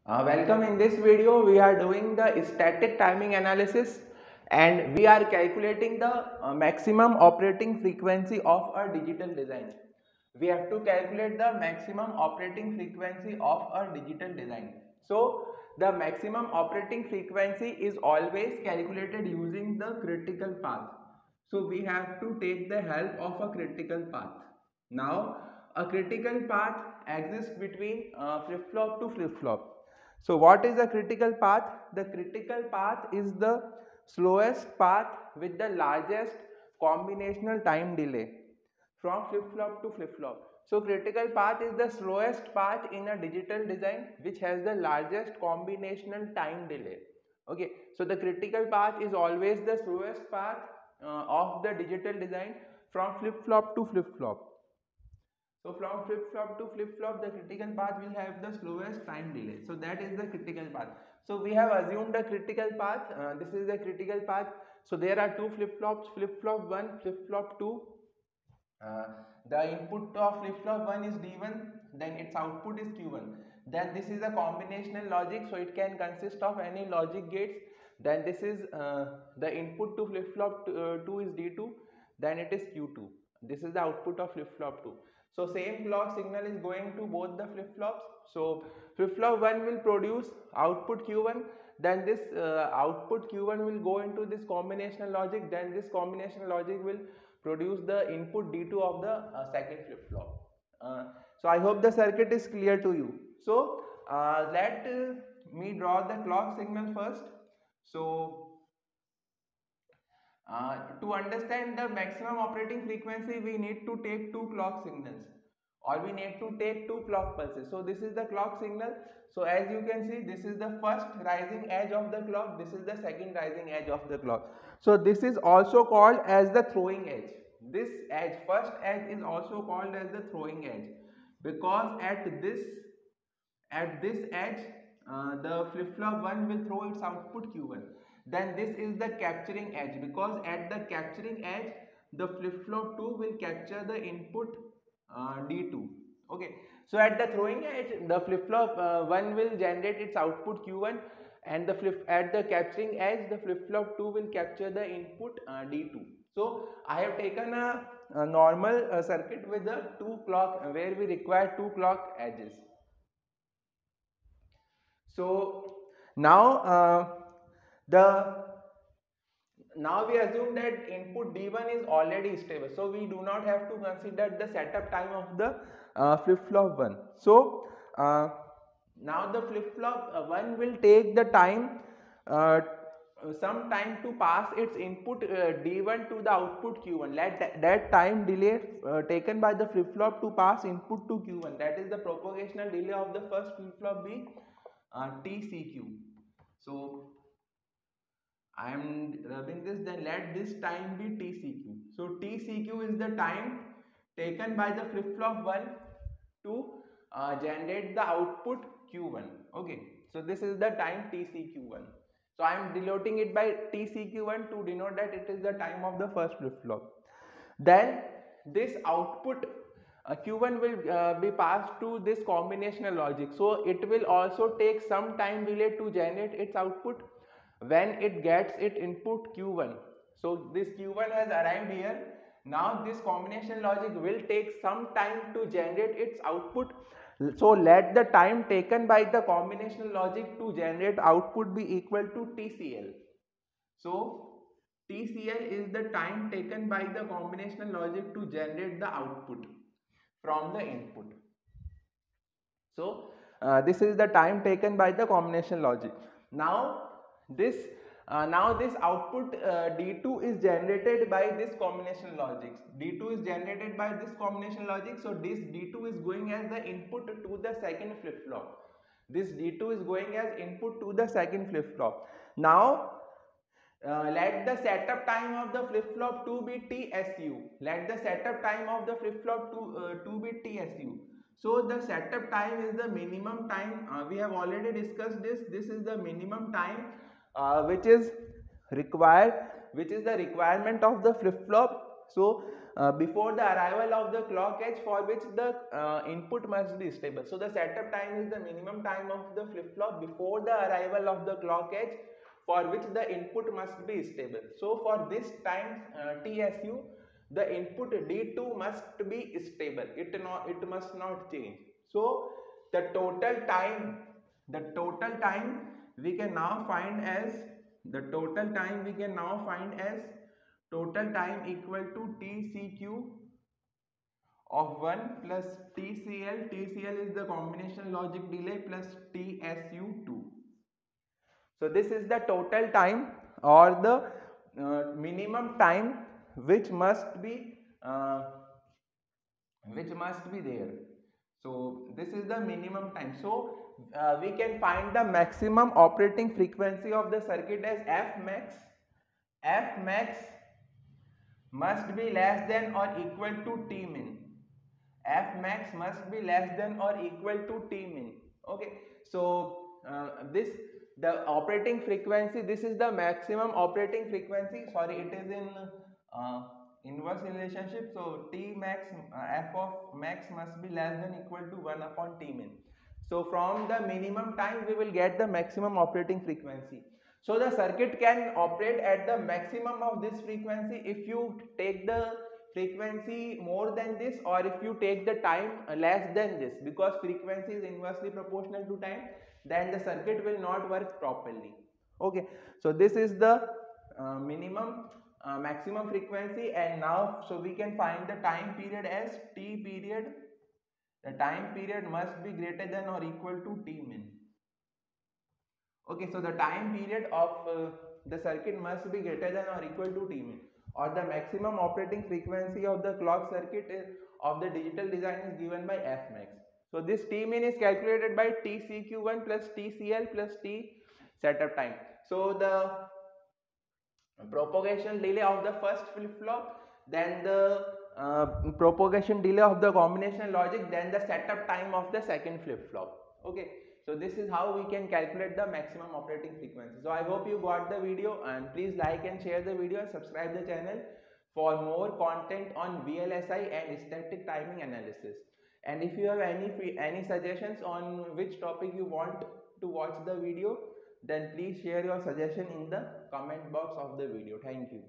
Welcome. In this video we are doing the static timing analysis and we are calculating the maximum operating frequency of a digital design. We have to calculate the maximum operating frequency of a digital design. So the maximum operating frequency is always calculated using the critical path. So we have to take the help of a critical path. Now a critical path exists between flip-flop to flip-flop. So what is the critical path? The critical path is the slowest path with the largest combinational time delay from flip-flop to flip-flop. So critical path is the slowest path in a digital design which has the largest combinational time delay. Okay, so the critical path is always the slowest path of the digital design from flip-flop to flip-flop. So from flip-flop to flip-flop, the critical path will have the slowest time delay. So that is the critical path. So we have assumed a critical path. This is the critical path. So there are two flip-flops, flip-flop 1, flip-flop 2. Uh, the input of flip-flop 1 is D1, then its output is Q1. Then this is a combinational logic, so it can consist of any logic gates. Then this is the input to flip-flop 2 is D2, then it is Q2. This is the output of flip-flop 2. So same clock signal is going to both the flip-flops. So flip-flop 1 will produce output Q1, then this output Q1 will go into this combinational logic, then this combinational logic will produce the input D2 of the second flip-flop. So I hope the circuit is clear to you. So let me draw the clock signal first. So to understand the maximum operating frequency, we need to take two clock signals or we need to take two clock pulses. So this is the clock signal. So as you can see, this is the first rising edge of the clock, this is the second rising edge of the clock. So this is also called as the throwing edge. This edge, first edge, is also called as the throwing edge because at this edge the flip-flop 1 will throw its output Q1. Then this is the capturing edge because at the capturing edge the flip-flop 2 will capture the input D2. Okay, so at the throwing edge the flip-flop 1 will generate its output Q1 and at the capturing edge the flip-flop 2 will capture the input D2. So I have taken a normal circuit with the two clock where we require two clock edges. So now the now we assume that input D1 is already stable, so we do not have to consider the setup time of the flip-flop 1. So now the flip-flop 1 will take the time uh, some time to pass its input D1 to the output Q1. Let that time delay taken by the flip-flop to pass input to Q1, that is the propagational delay of the first flip-flop, be TCQ. So I am rubbing this, then let this time be TCQ. So TCQ is the time taken by the flip-flop 1 to generate the output Q1. Okay, so this is the time TCQ1. So I am denoting it by TCQ1 to denote that it is the time of the first flip-flop. Then this output Q1 will be passed to this combinational logic. So it will also take some time delay to generate its output when it gets its input Q1. So this Q1 has arrived here. Now this combination logic will take some time to generate its output. So let the time taken by the combinational logic to generate output be equal to TCL. So TCL is the time taken by the combinational logic to generate the output from the input. So this is the time taken by the combination logic. Now this this output D2 is generated by this combination logic. D2 is generated by this combination logic. So this D2 is going as the input to the second flip-flop. This D2 is going as input to the second flip-flop. Now let the setup time of the flip-flop 2 be TSU. Let the setup time of the flip-flop 2 be TSU. So the setup time is the minimum time. We have already discussed this. This is the minimum time which is required, which is the requirement of the flip-flop. So before the arrival of the clock edge for which the input must be stable. So the setup time is the minimum time of the flip-flop before the arrival of the clock edge for which the input must be stable. So for this time TSU, the input D2 must be stable. It must not change. So the total time we can now find as total time equal to TCQ of 1 plus TCL. TCL is the combination logic delay plus TSU2. So this is the total time or the minimum time which must be there. So this is the minimum time. So we can find the maximum operating frequency of the circuit as F max. F max must be less than or equal to T min. F max must be less than or equal to T min. Okay, so the operating frequency, this is the maximum operating frequency. Sorry, it is in inverse relationship. So T max, F of max must be less than equal to 1 upon T min. So from the minimum time we will get the maximum operating frequency. So the circuit can operate at the maximum of this frequency if you take the frequency more than this, or if you take the time less than this, because frequency is inversely proportional to time, then the circuit will not work properly. Okay, so this is the maximum frequency, and now so we can find the time period as T period. The time period must be greater than or equal to T min. Okay, so the time period of the circuit must be greater than or equal to T min, or the maximum operating frequency of the clock circuit of the digital design is given by F max. So this T min is calculated by TCQ1 plus TCL plus T setup time. So the propagation delay of the first flip-flop, then the propagation delay of the combination logic, then the setup time of the second flip-flop. Okay, so this is how we can calculate the maximum operating frequency. So I hope you got the video, and please like and share the video and subscribe the channel for more content on VLSI and static timing analysis. And if you have any suggestions on which topic you want to watch the video, then please share your suggestion in the comment box of the video. Thank you.